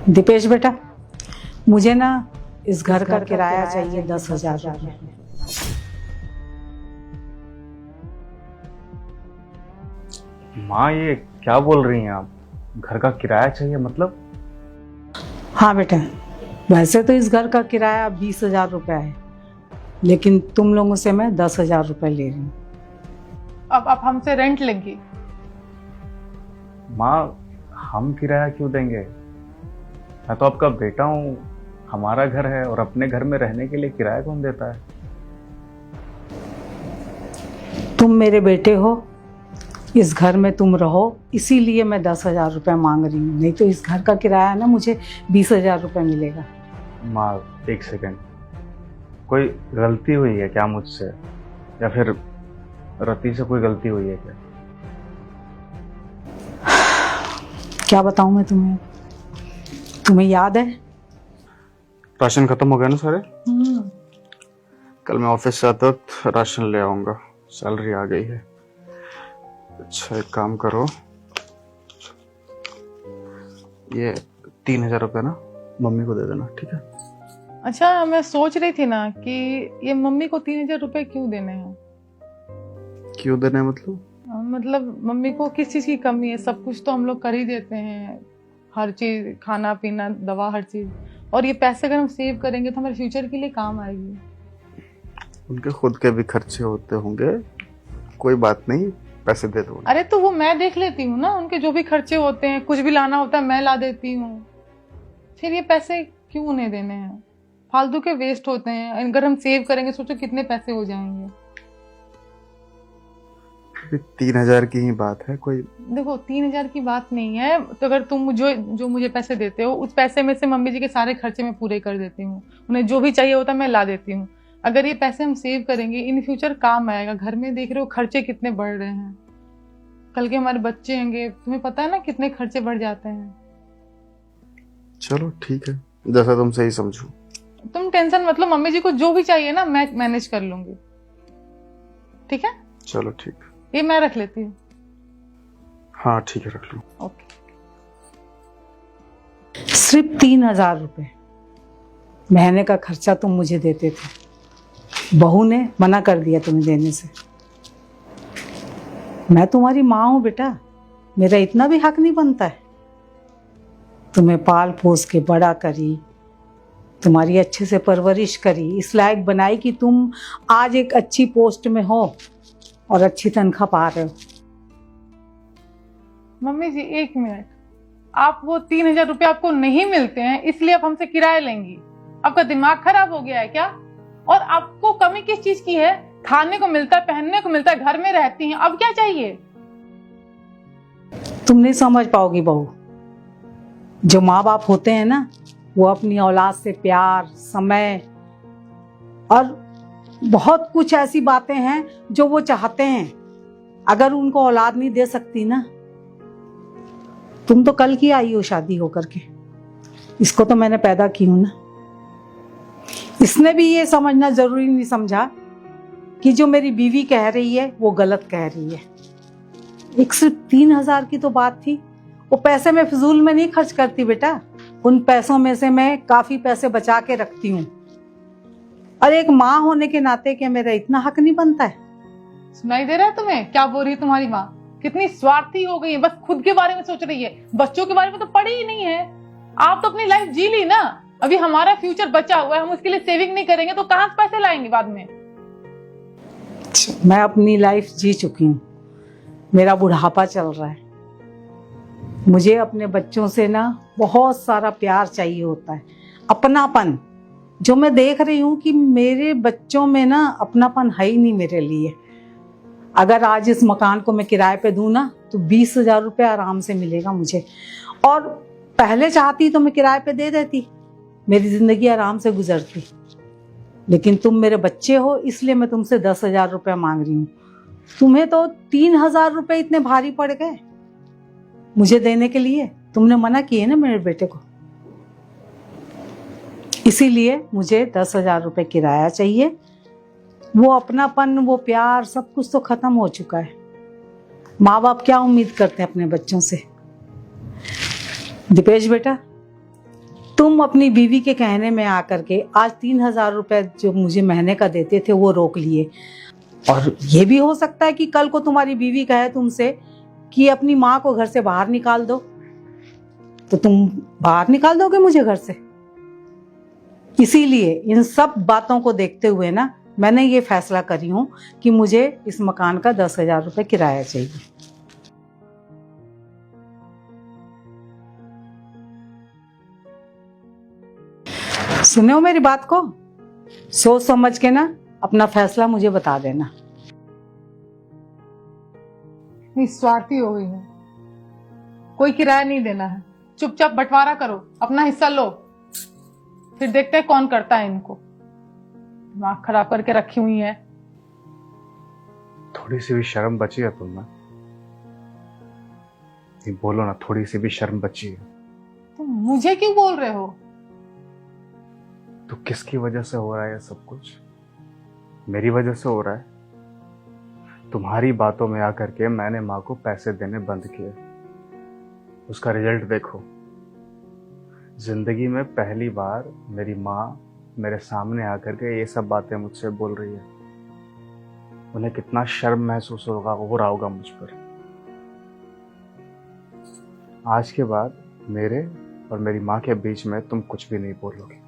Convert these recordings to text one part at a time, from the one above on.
दीपेश बेटा, मुझे ना इस घर का किराया चाहिए 10,000 रुपये। माँ, ये क्या बोल रही हैं आप? घर का किराया चाहिए मतलब? हाँ बेटा, वैसे तो इस घर का किराया 20,000 रुपये है, लेकिन तुम लोगों से मैं 10,000 रुपये ले रही हूँ। अब आप हमसे रेंट लेंगी? माँ, हम किराया क्यों देंगे? मैं तो आपका बेटा हूँ, हमारा घर है और अपने घर में रहने के लिए किराया कौन देता है? तुम मेरे बेटे हो, इस घर में तुम रहो, इसीलिए मैं 10,000 रुपये मांग रही हूँ। नहीं तो इस घर का किराया ना मुझे 20,000 रुपये मिलेगा। माँ, एक सेकंड, कोई गलती हुई है क्या मुझसे, या फिर रति से कोई गलती हुई है क्या? क्या बताऊँ मैं तुम्हें? तुम्हें याद है? राशन खत्म हो गया ना सारे? कल मैं ऑफिस से आता वक्त राशन ले आऊंगा। सैलरी आ गई है। अच्छा, एक काम करो, ये 3,000 रुपये ना मम्मी को दे देना, ठीक है? अच्छा, मैं सोच रही थी ना कि ये मम्मी को 3,000 रुपए क्यों देने हैं। क्यों देने मतलब? मतलब मम्मी को किस चीज की कमी है? सब कुछ तो हम लोग कर ही देते हैं, हर चीज, खाना पीना, दवा, हर चीज। और ये पैसे अगर हम सेव करेंगे तो हमारे फ्यूचर के लिए काम आएगी। उनके खुद के भी खर्चे होते होंगे, कोई बात नहीं, पैसे दे दो। अरे तो वो मैं देख लेती हूँ ना, उनके जो भी खर्चे होते हैं, कुछ भी लाना होता है मैं ला देती हूँ। फिर ये पैसे क्यों उन्हें देने हैं? फालतू के वेस्ट होते हैं। अगर हम सेव करेंगे, सोचो कितने पैसे हो जाएंगे। 3,000 की ही बात है, कोई। देखो, 3,000 की बात नहीं है। तो अगर तुम जो मुझे पैसे देते हो, उस पैसे में से मम्मी जी के सारे खर्चे मैं पूरे कर देती हूँ। उन्हें जो भी चाहिए होता है मैं ला देती हूँ। अगर ये पैसे हम सेव करेंगे, इन फ्यूचर काम आएगा। घर में देख रहे हो खर्चे कितने बढ़ रहे हैं। कल के हमारे बच्चे होंगे, तुम्हें पता है ना कितने खर्चे बढ़ जाते हैं। चलो ठीक है, जैसा तुम सही समझो। तुम टेंशन मत लो, मम्मी जी को जो भी चाहिए ना मैं मैनेज कर लूंगी, ठीक है? चलो ठीक है। ये मैं रख लेती हूँ। हाँ ठीक है, रख लो। ओके। सिर्फ 3,000 रुपये महीने का खर्चा तुम मुझे देते थे। बहू ने मना कर दिया तुम्हें देने से। मैं तुम्हारी माँ हूँ बेटा, मेरा इतना भी हक नहीं बनता है? तुम्हें पाल पोस के बड़ा करी, तुम्हारी अच्छे से परवरिश करी, इस लायक बनाई कि तुम आज एक अच्छी पोस्ट में हो और अच्छी तनख्वाह पा रहे हो। मम्मी जी, एक मिनट। आप वो 3,000 रुपए आपको नहीं मिलते हैं इसलिए आप हमसे किराया लेंगी? आपका दिमाग खराब हो गया है क्या? और आपको कमी किस चीज की है? खाने को मिलता है, पहनने को मिलता है, घर में रहती हैं, अब क्या चाहिए? तुम नहीं समझ पाओगी बहू। जो माँ बाप होते हैं ना, वो अपनी औलाद से प्यार, समय और बहुत कुछ ऐसी बातें हैं जो वो चाहते हैं। अगर उनको औलाद नहीं दे सकती ना, तुम तो कल की आई हो शादी होकर के, इसको तो मैंने पैदा की हूं ना। इसने भी ये समझना जरूरी नहीं समझा कि जो मेरी बीवी कह रही है वो गलत कह रही है। एक सिर्फ 3,000 की तो बात थी। वो पैसे मैं फिजूल में नहीं खर्च करती बेटा, उन पैसों में से मैं काफी पैसे बचा के रखती हूँ। और एक माँ होने के नाते क्या मेरा इतना हक नहीं बनता है? सुनाई दे रहा है तुम्हें क्या बोल रही है तुम्हारी माँ? कितनी स्वार्थी हो गई है, बस खुद के बारे में सोच रही है, बच्चों के बारे में तो पढ़ी ही नहीं है। आप तो अपनी लाइफ जी ली ना, अभी हमारा फ्यूचर बचा हुआ है, हम उसके लिए सेविंग नहीं करेंगे तो कहां से पैसे लाएंगे बाद में? मैं अपनी लाइफ जी चुकी हूँ, मेरा बुढ़ापा चल रहा है। मुझे अपने बच्चों से ना बहुत सारा प्यार चाहिए होता है, अपनापन। जो मैं देख रही हूँ कि मेरे बच्चों में ना अपनापन है ही नहीं मेरे लिए। अगर आज इस मकान को मैं किराए पे दूं ना तो 20,000 रुपये आराम से मिलेगा मुझे। और पहले चाहती तो मैं किराए पे दे देती, मेरी जिंदगी आराम से गुजरती। लेकिन तुम मेरे बच्चे हो इसलिए मैं तुमसे 10,000 रुपये मांग रही हूँ। तुम्हें तो 3,000 रुपये इतने भारी पड़ गए मुझे देने के लिए। तुमने मना किए ना मेरे बेटे को, इसीलिए मुझे 10,000 रुपये किराया चाहिए। वो अपनापन, वो प्यार, सब कुछ तो खत्म हो चुका है। माँ बाप क्या उम्मीद करते हैं अपने बच्चों से? दीपेश बेटा, तुम अपनी बीवी के कहने में आकर के आज 3,000 रुपए जो मुझे महीने का देते थे वो रोक लिए। और ये भी हो सकता है कि कल को तुम्हारी बीवी कहे तुमसे कि अपनी माँ को घर से बाहर निकाल दो, तो तुम बाहर निकाल दोगे मुझे घर से। इसीलिए इन सब बातों को देखते हुए ना मैंने ये फैसला करी हूँ कि मुझे इस मकान का 10,000 रुपए किराया चाहिए। सुने हो मेरी बात को? सोच समझ के ना अपना फैसला मुझे बता देना। निस्वार्थी हो गई है, कोई किराया नहीं देना है, चुपचाप बंटवारा करो, अपना हिस्सा लो, फिर देखते हैं कौन करता है इनको। दिमाग खराब करके रखी हुई है। थोड़ी सी भी शर्म बची है तुम में? नहीं बोलो ना, थोड़ी सी भी शर्म बची है? तुम मुझे क्यों बोल रहे हो? तो किसकी वजह से हो रहा है ये सब कुछ? मेरी वजह से हो रहा है। तुम्हारी बातों में आकर के मैंने माँ को पैसे देने बंद किए, उसका रिजल्ट देखो। जिंदगी में पहली बार मेरी माँ मेरे सामने आकर के ये सब बातें मुझसे बोल रही है। उन्हें कितना शर्म महसूस हो रहा होगा मुझ पर। आज के बाद मेरे और मेरी माँ के बीच में तुम कुछ भी नहीं बोलोगे।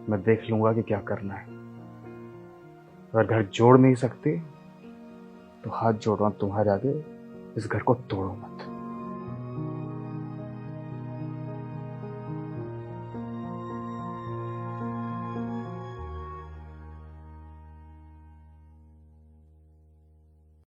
मैं देख लूंगा कि क्या करना है। अगर घर जोड़ नहीं सकती तो हाथ जोड़ो तुम्हारे आगे, इस घर को तोड़ो मत।